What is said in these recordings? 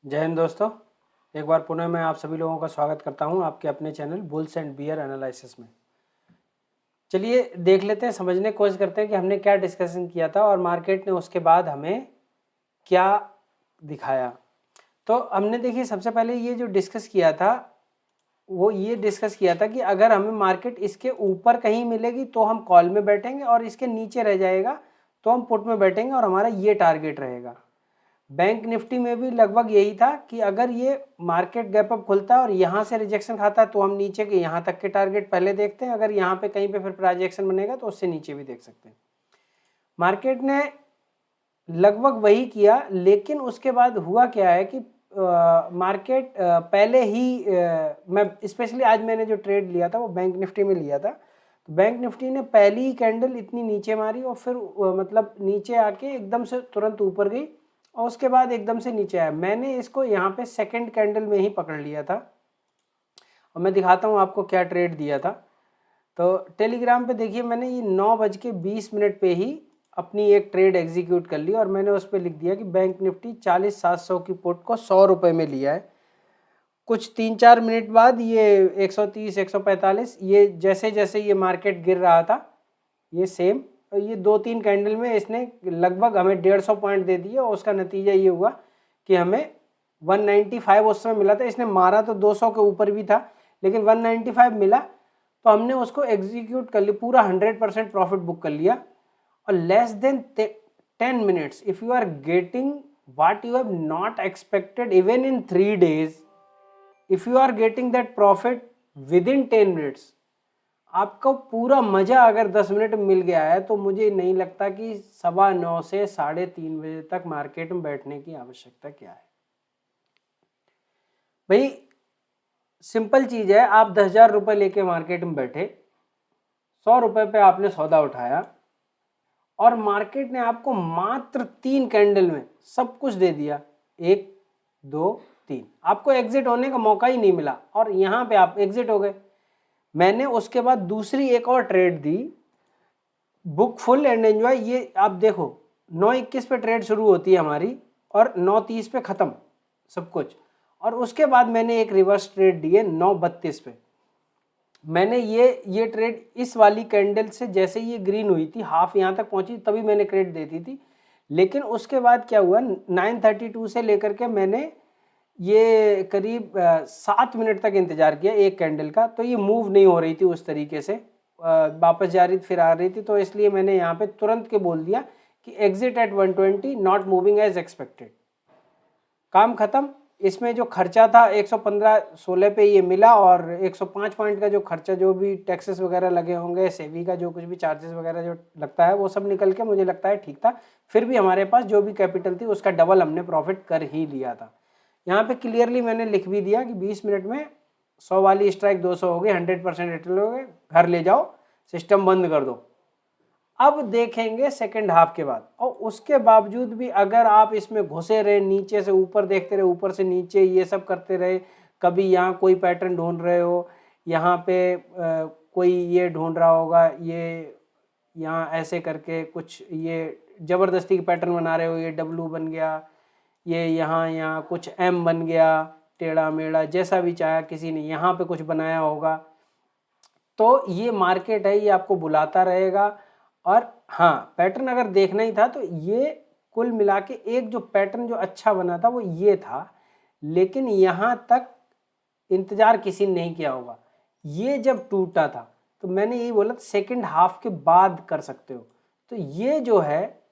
जय हिंद दोस्तों। एक बार पुनः मैं आप सभी लोगों का स्वागत करता हूं आपके अपने channel bulls and bear analysis में। चलिए देख लेते हैं, समझने की कोशिश करते हैं कि हमने क्या डिस्कशन किया था और मार्केट ने उसके बाद हमें क्या दिखाया। तो हमने देखिए सबसे पहले ये जो डिस्कस किया था वो ये डिस्कस किया था कि अगर हमें मार्केट इसके ऊपर कहीं मिलेगी तो हम कॉल में बैठेंगे और इसके नीचे रह जाएगा तो हम पुट में बैठेंगे और हमारा ये टारगेट रहेगा। बैंक निफ्टी में भी लगभग यही था कि अगर ये मार्केट गैप अप खुलता है और यहाँ से रिजेक्शन खाता है तो हम नीचे के यहाँ तक के टारगेट पहले देखते हैं, अगर यहाँ पे कहीं पे फिर प्राइजेक्शन बनेगा तो उससे नीचे भी देख सकते हैं। मार्केट ने लगभग वही किया, लेकिन उसके बाद हुआ क्या है कि मार्केट पहले ही मैं स्पेशली आज मैंने जो ट्रेड लिया था वो बैंक निफ्टी में लिया था। तो बैंक निफ्टी ने पहली ही कैंडल इतनी नीचे मारी और फिर मतलब नीचे आके एकदम से तुरंत ऊपर गई और उसके बाद एकदम से नीचे आया। मैंने इसको यहाँ पे सेकंड कैंडल में ही पकड़ लिया था और मैं दिखाता हूँ आपको क्या ट्रेड दिया था। तो टेलीग्राम पे देखिए मैंने ये 9:20 पे ही अपनी एक ट्रेड एग्जीक्यूट कर ली और मैंने उस पर लिख दिया कि बैंक निफ्टी 40,700 की पुट को 100 रुपये में लिया है। कुछ 3-4 मिनट बाद ये 130 145 ये जैसे जैसे ये मार्केट गिर रहा था ये सेम ये 2-3 कैंडल में इसने लगभग हमें 150 पॉइंट दे दिए और उसका नतीजा ये हुआ कि हमें 195 उस समय मिला था। इसने मारा तो 200 के ऊपर भी था लेकिन 195 मिला तो हमने उसको एग्जीक्यूट कर लिया, पूरा 100% प्रॉफिट बुक कर लिया। और less than 10 minutes if you are getting what you have not expected even in 3 days, if you are getting that profit within 10 minutes, आपको पूरा मजा अगर 10 मिनट में मिल गया है तो मुझे नहीं लगता कि 9:15 से 3:30 बजे तक मार्केट में बैठने की आवश्यकता क्या है। भाई सिंपल चीज है, आप 10,000 रुपये लेके मार्केट में बैठे, 100 रुपये पे आपने सौदा उठाया और मार्केट ने आपको मात्र 3 कैंडल में सब कुछ दे दिया, 1 2 3, आपको एग्जिट होने का मौका ही नहीं मिला और यहाँ पे आप एग्जिट हो गए। मैंने उसके बाद दूसरी एक और trade the, book full and enjoy. ये आप देखो 9:21 पे ट्रेड शुरू होती है हमारी और 9:30 पे ख़त्म सब कुछ। और उसके बाद मैंने एक रिवर्स ट्रेड दी है 9:32 पे। मैंने ये ट्रेड इस वाली कैंडल से जैसे ये ग्रीन हुई थी, हाफ यहाँ तक पहुंची तभी मैंने क्रेडिट दे दी थी। लेकिन उसके बाद क्या हुआ, 9:32 से लेकर के मैंने ये करीब 7 मिनट तक इंतजार किया एक कैंडल का, तो ये मूव नहीं हो रही थी उस तरीके से, वापस जा रही फिर आ रही थी। तो इसलिए मैंने यहाँ पे तुरंत के बोल दिया कि exit at 120, not moving as expected. काम खत्म। इसमें जो खर्चा था 115-16 पे ये मिला और 105 पॉइंट का जो खर्चा, जो भी टैक्सेस वगैरह लगे होंगे, सेवी का जो कुछ भी चार्जेस वगैरह जो लगता है वो सब निकल के मुझे लगता है ठीक था। फिर भी हमारे पास जो भी कैपिटल थी उसका डबल हमने प्रॉफिट कर ही लिया था। यहाँ पे क्लियरली मैंने लिख भी दिया कि 20 मिनट में 100 वाली स्ट्राइक 200 हो गई, 100% रिटर्न हो गए, घर ले जाओ, सिस्टम बंद कर दो। अब देखेंगे सेकंड हाफ के बाद। और उसके बावजूद भी अगर आप इसमें घुसे रहे, नीचे से ऊपर देखते रहे, ऊपर से नीचे ये सब करते रहे, कभी यहाँ कोई पैटर्न ढूंढ रहे हो, यहाँ पे कोई ये ढूंढ रहा होगा, ये यहाँ ऐसे करके कुछ ये ज़बरदस्ती की पैटर्न बना रहे हो, ये डब्लू बन गया, ये यहाँ कुछ एम बन गया, टेढ़ा मेढ़ा जैसा भी चाहा किसी ने, यहाँ पे कुछ बनाया होगा, तो ये मार्केट है, ये आपको बुलाता रहेगा। और हाँ, पैटर्न अगर देखना ही था तो ये कुल मिला के एक जो पैटर्न जो अच्छा बना था वो ये था, लेकिन यहाँ तक इंतजार किसी ने नहीं किया होगा। ये जब टूटा था तो मैंने यही बोला सेकंड हाफ के बाद कर सकते हो। तो ये जो है,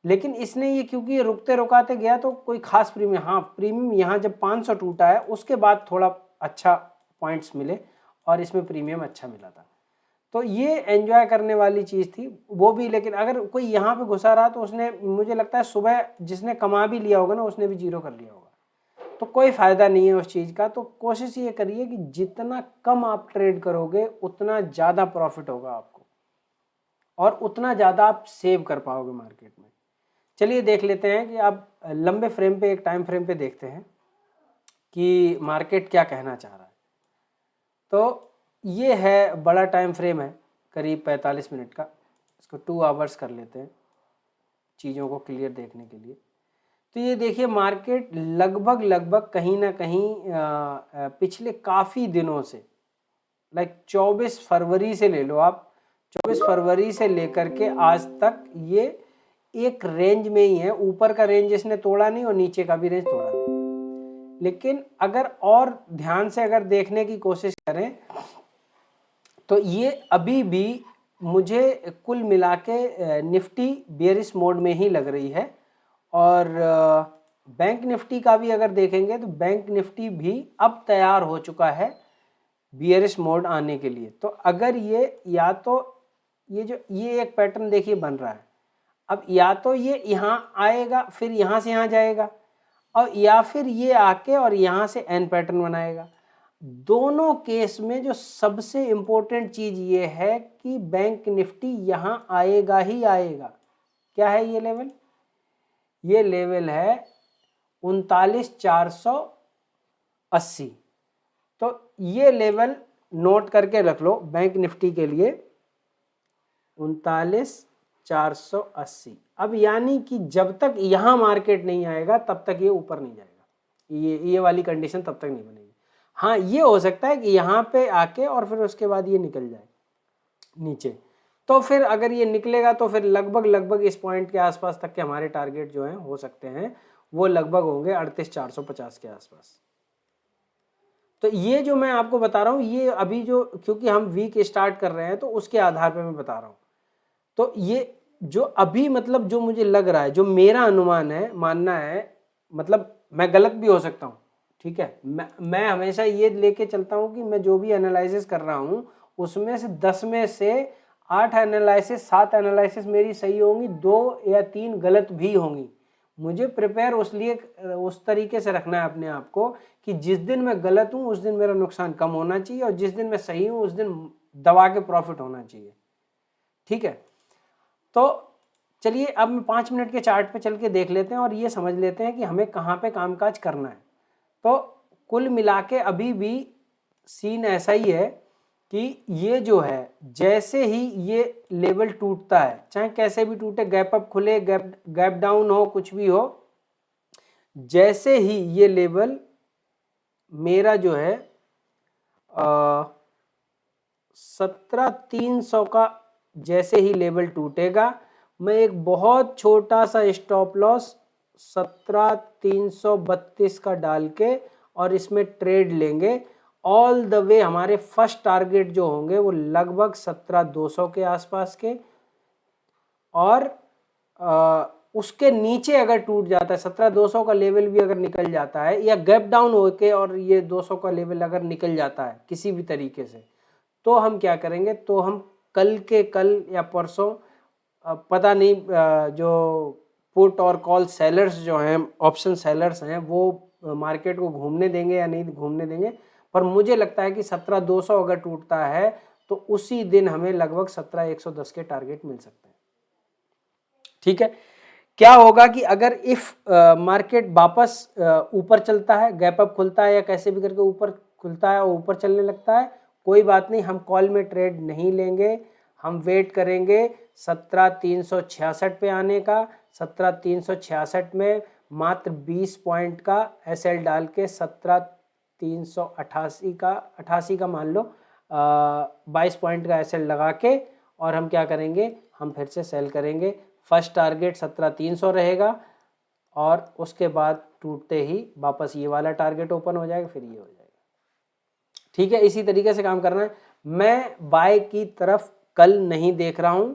लेकिन इसने ये क्योंकि ये रुकते रुकाते गया तो कोई खास प्रीमियम, हाँ प्रीमियम यहाँ जब 500 टूटा है उसके बाद थोड़ा अच्छा पॉइंट्स मिले और इसमें प्रीमियम अच्छा मिला था। तो ये एंजॉय करने वाली चीज़ थी वो भी। लेकिन अगर कोई यहाँ पे घुसा रहा तो उसने, मुझे लगता है सुबह जिसने कमा भी लिया होगा ना उसने भी जीरो कर लिया होगा, तो कोई फ़ायदा नहीं है उस चीज़ का। तो कोशिश ये करिए कि जितना कम आप ट्रेड करोगे उतना ज़्यादा प्रॉफिट होगा आपको और उतना ज़्यादा आप सेव कर पाओगे मार्केट में। चलिए देख लेते हैं कि आप लंबे फ्रेम पे, एक टाइम फ्रेम पे देखते हैं कि मार्केट क्या कहना चाह रहा है। तो ये है बड़ा टाइम फ्रेम है, करीब 45 मिनट का। इसको 2 आवर्स कर लेते हैं चीज़ों को क्लियर देखने के लिए। तो ये देखिए मार्केट लगभग कहीं ना कहीं पिछले काफ़ी दिनों से, लाइक 24 फरवरी से ले लो आप, 24 फरवरी से लेकर के आज तक ये एक रेंज में ही है। ऊपर का रेंज इसने तोड़ा नहीं और नीचे का भी रेंज तोड़ा नहीं। लेकिन अगर और ध्यान से अगर देखने की कोशिश करें तो ये अभी भी मुझे कुल मिला के निफ्टी बेयरिश मोड में ही लग रही है। और बैंक निफ्टी का भी अगर देखेंगे तो बैंक निफ्टी भी अब तैयार हो चुका है बियरिश मोड आने के लिए। तो अगर ये या तो ये एक पैटर्न देखिए बन रहा है, अब या तो ये यहाँ आएगा फिर यहाँ से यहाँ जाएगा, और या फिर ये आके और यहाँ से एन पैटर्न बनाएगा। दोनों केस में जो सबसे इम्पोर्टेंट चीज ये है कि बैंक निफ्टी यहाँ आएगा ही आएगा। क्या है ये लेवल? ये लेवल है 39,480। तो ये लेवल नोट करके रख लो बैंक निफ्टी के लिए, 39,480। अब यानी कि जब तक यहाँ मार्केट नहीं आएगा तब तक ये ऊपर नहीं जाएगा, ये वाली कंडीशन तब तक नहीं बनेगी। हाँ, ये हो सकता है कि यहाँ पे आके और फिर उसके बाद ये निकल जाए नीचे। तो फिर अगर ये निकलेगा तो फिर लगभग इस पॉइंट के आसपास तक के हमारे टारगेट जो हैं हो सकते हैं, वो लगभग होंगे 38,450 के आसपास। तो ये जो मैं आपको बता रहा हूँ ये अभी जो, क्योंकि हम वीक स्टार्ट कर रहे हैं तो उसके आधार पे मैं बता रहा हूँ। तो ये जो अभी मतलब जो मुझे लग रहा है, जो मेरा अनुमान है, मानना है, मतलब मैं गलत भी हो सकता हूँ, ठीक है। मैं हमेशा ये लेके चलता हूँ कि मैं जो भी एनालिसिस कर रहा हूँ उसमें से 10 में से 8 एनालिसिस 7 एनालिसिस मेरी सही होंगी, 2 या 3 गलत भी होंगी। मुझे प्रिपेयर उस तरीके से रखना है अपने आप को कि जिस दिन मैं गलत हूँ उस दिन मेरा नुकसान कम होना चाहिए और जिस दिन मैं सही हूँ उस दिन दबा के प्रॉफिट होना चाहिए, ठीक है। तो चलिए अब मैं 5 मिनट के चार्ट पे चल के देख लेते हैं और ये समझ लेते हैं कि हमें कहाँ पे कामकाज करना है। तो कुल मिला के अभी भी सीन ऐसा ही है कि ये जो है जैसे ही ये लेवल टूटता है, चाहे कैसे भी टूटे, गैप अप खुले, गैप डाउन हो, कुछ भी हो, जैसे ही ये लेवल मेरा जो है 17,300 का जैसे ही लेवल टूटेगा, मैं एक बहुत छोटा सा स्टॉप लॉस 17,332 का डाल के और इसमें ट्रेड लेंगे। ऑल द वे हमारे फर्स्ट टारगेट जो होंगे वो लगभग 17,200 के आसपास के, और उसके नीचे अगर टूट जाता है, 17,200 का लेवल भी अगर निकल जाता है या गैप डाउन होके और ये 200 का लेवल अगर निकल जाता है किसी भी तरीके से, तो हम क्या करेंगे, तो हम कल या परसों, पता नहीं, जो पुट और कॉल सेलर्स जो हैं, ऑप्शन सेलर्स हैं, वो मार्केट को घूमने देंगे या नहीं घूमने देंगे, पर मुझे लगता है कि 17,200 अगर टूटता है तो उसी दिन हमें लगभग 17,110 के टारगेट मिल सकते हैं, ठीक है। क्या होगा कि अगर इफ मार्केट वापस ऊपर चलता है, गैप अप खुलता है या कैसे भी करके ऊपर खुलता है और ऊपर चलने लगता है, कोई बात नहीं, हम कॉल में ट्रेड नहीं लेंगे, हम वेट करेंगे 17,366 पे आने का। 17,366 में मात्र 20 पॉइंट का एसएल डाल के 17,388 का मान लो, 22 पॉइंट का एसएल लगा के, और हम क्या करेंगे, हम फिर से सेल करेंगे। फर्स्ट टारगेट 17,300 रहेगा और उसके बाद टूटते ही वापस ये वाला टारगेट ओपन हो जाएगा, फिर ये हो जाएगा, ठीक है। इसी तरीके से काम करना है। मैं बाय की तरफ कल नहीं देख रहा हूं,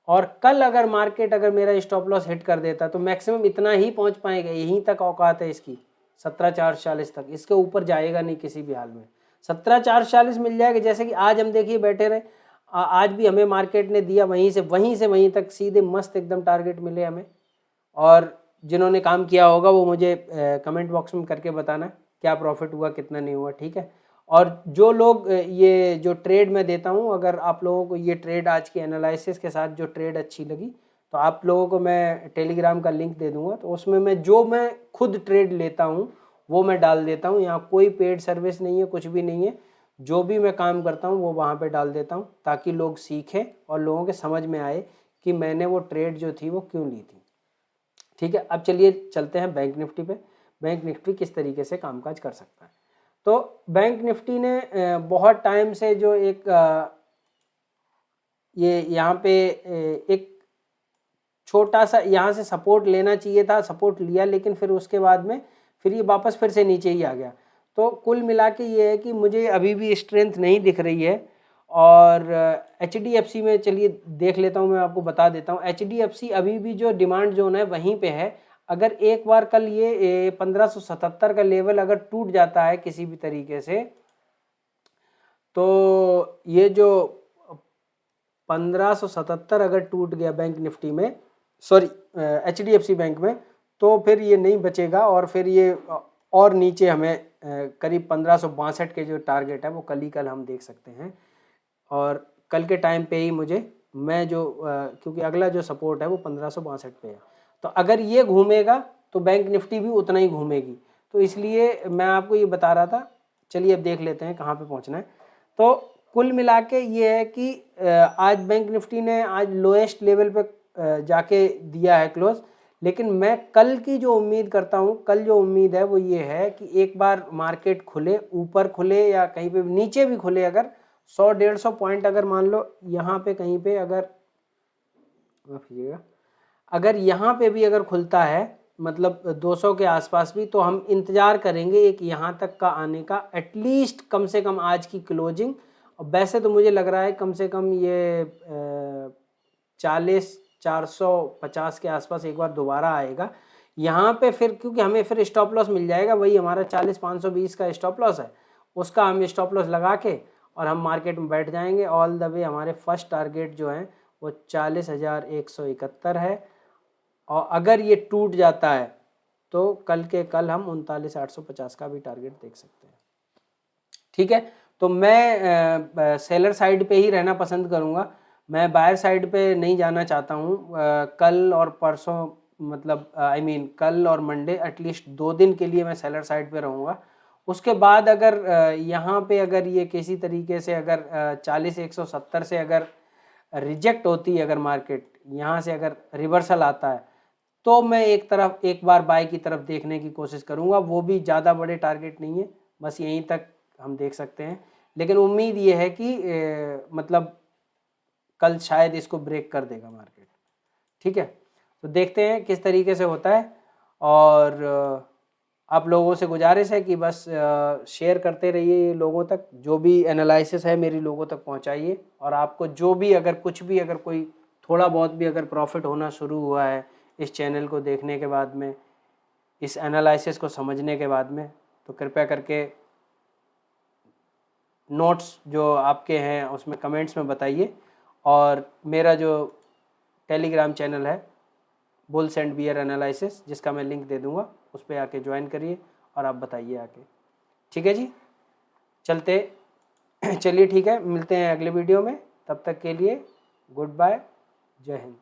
और कल अगर मार्केट अगर मेरा स्टॉप लॉस हिट कर देता तो मैक्सिमम इतना ही पहुंच पाएगा, यहीं तक औकात है इसकी, 17,440 तक, इसके ऊपर जाएगा नहीं किसी भी हाल में। 17,440 मिल जाएगा, जैसे कि आज हम देखिए बैठे रहे, आज भी हमें मार्केट ने दिया वहीं से वहीं तक सीधे मस्त एकदम टारगेट मिले हमें। और जिन्होंने काम किया होगा वो मुझे कमेंट बॉक्स में करके बताना क्या प्रॉफिट हुआ कितना नहीं हुआ, ठीक है। और जो लोग ये जो ट्रेड मैं देता हूँ, अगर आप लोगों को ये ट्रेड आज के एनालिसिस के साथ जो ट्रेड अच्छी लगी तो आप लोगों को मैं टेलीग्राम का लिंक दे दूंगा, तो उसमें मैं खुद ट्रेड लेता हूँ वो मैं डाल देता हूँ। यहाँ कोई पेड सर्विस नहीं है, कुछ भी नहीं है, जो भी मैं काम करता हूँ वो वहाँ पे डाल देता हूँ ताकि लोग सीखें और लोगों के समझ में आए कि मैंने वो ट्रेड जो थी वो क्यों ली थी, ठीक है, अब चलिए चलते हैं बैंक निफ्टी पे। बैंक निफ्टी किस तरीके से कामकाज कर सकता है। तो बैंक निफ्टी ने बहुत टाइम से जो एक ये यहाँ पे एक छोटा सा यहाँ से सपोर्ट लेना चाहिए था, सपोर्ट लिया, लेकिन फिर उसके बाद में फिर ये वापस फिर से नीचे ही आ गया। तो कुल मिला के ये है कि मुझे अभी भी स्ट्रेंथ नहीं दिख रही है। और HDFC में चलिए देख लेता हूँ, मैं आपको बता देता हूँ। HDFC अभी भी जो डिमांड जोन है वहीं पे है। अगर एक बार कल ये 1577 का लेवल अगर टूट जाता है किसी भी तरीके से, तो ये जो 1577 अगर टूट गया बैंक निफ्टी में, सॉरी HDFC बैंक में, तो फिर ये नहीं बचेगा और फिर ये और नीचे हमें करीब 1562 के जो टारगेट है वो कल हम देख सकते हैं। और कल के टाइम पे ही मैं जो क्योंकि अगला जो सपोर्ट है वो 1562 पे है, तो अगर ये घूमेगा तो बैंक निफ्टी भी उतना ही घूमेगी। तो इसलिए मैं आपको ये बता रहा था। चलिए अब देख लेते हैं कहाँ पे पहुँचना है। तो कुल मिला के ये है कि आज बैंक निफ्टी ने आज लोएस्ट लेवल पे जाके दिया है क्लोज, लेकिन मैं कल की जो उम्मीद करता हूँ, कल जो उम्मीद है वो ये है कि एक बार मार्केट खुले, ऊपर खुले या कहीं पे नीचे भी खुले, अगर 100-150 पॉइंट अगर मान लो यहाँ पे कहीं पे अगर अगर यहाँ पे भी अगर खुलता है, मतलब 200 के आसपास भी, तो हम इंतज़ार करेंगे एक यहाँ तक का आने का, एटलीस्ट कम से कम आज की क्लोजिंग। और वैसे तो मुझे लग रहा है कम से कम ये 40-450 के आसपास एक बार दोबारा आएगा यहाँ पे फिर, क्योंकि हमें फिर स्टॉप लॉस मिल जाएगा, वही हमारा 40-520 का स्टॉप लॉस है, उसका हम स्टॉप लॉस लगा के और हम मार्केट में बैठ जाएंगे ऑल द वे। हमारे फर्स्ट टारगेट जो है वो 40,171 है, और अगर ये टूट जाता है तो कल हम 39,850 का भी टारगेट देख सकते हैं। ठीक है, तो मैं सेलर साइड पे ही रहना पसंद करूँगा, मैं बायर साइड पे नहीं जाना चाहता हूँ। कल और परसों, मतलब कल और मंडे, एटलीस्ट 2 दिन के लिए मैं सेलर साइड पे रहूँगा। उसके बाद अगर यहाँ पे अगर ये किसी तरीके से अगर 40,170 से अगर रिजेक्ट होती है, अगर मार्केट यहाँ से अगर रिवर्सल आता है, तो मैं एक बार बाय की तरफ देखने की कोशिश करूँगा। वो भी ज़्यादा बड़े टारगेट नहीं है, बस यहीं तक हम देख सकते हैं। लेकिन उम्मीद ये है कि मतलब कल शायद इसको ब्रेक कर देगा मार्केट। ठीक है, तो देखते हैं किस तरीके से होता है। और आप लोगों से गुजारिश है कि बस शेयर करते रहिए लोगों तक, जो भी एनालिसिस है मेरी लोगों तक पहुंचाइए। और आपको जो भी अगर कुछ भी अगर कोई थोड़ा बहुत भी अगर प्रॉफिट होना शुरू हुआ है इस चैनल को देखने के बाद में, इस एनालिसिस को समझने के बाद में, तो कृपया करके नोट्स जो आपके हैं उसमें कमेंट्स में बताइए। और मेरा जो टेलीग्राम चैनल है बुल्स एंड बियर एनालिसिस, जिसका मैं लिंक दे दूंगा, उस पर आके ज्वाइन करिए और आप बताइए आके। ठीक है जी, चलिए ठीक है, मिलते हैं अगले वीडियो में। तब तक के लिए गुड बाय, जय हिंद।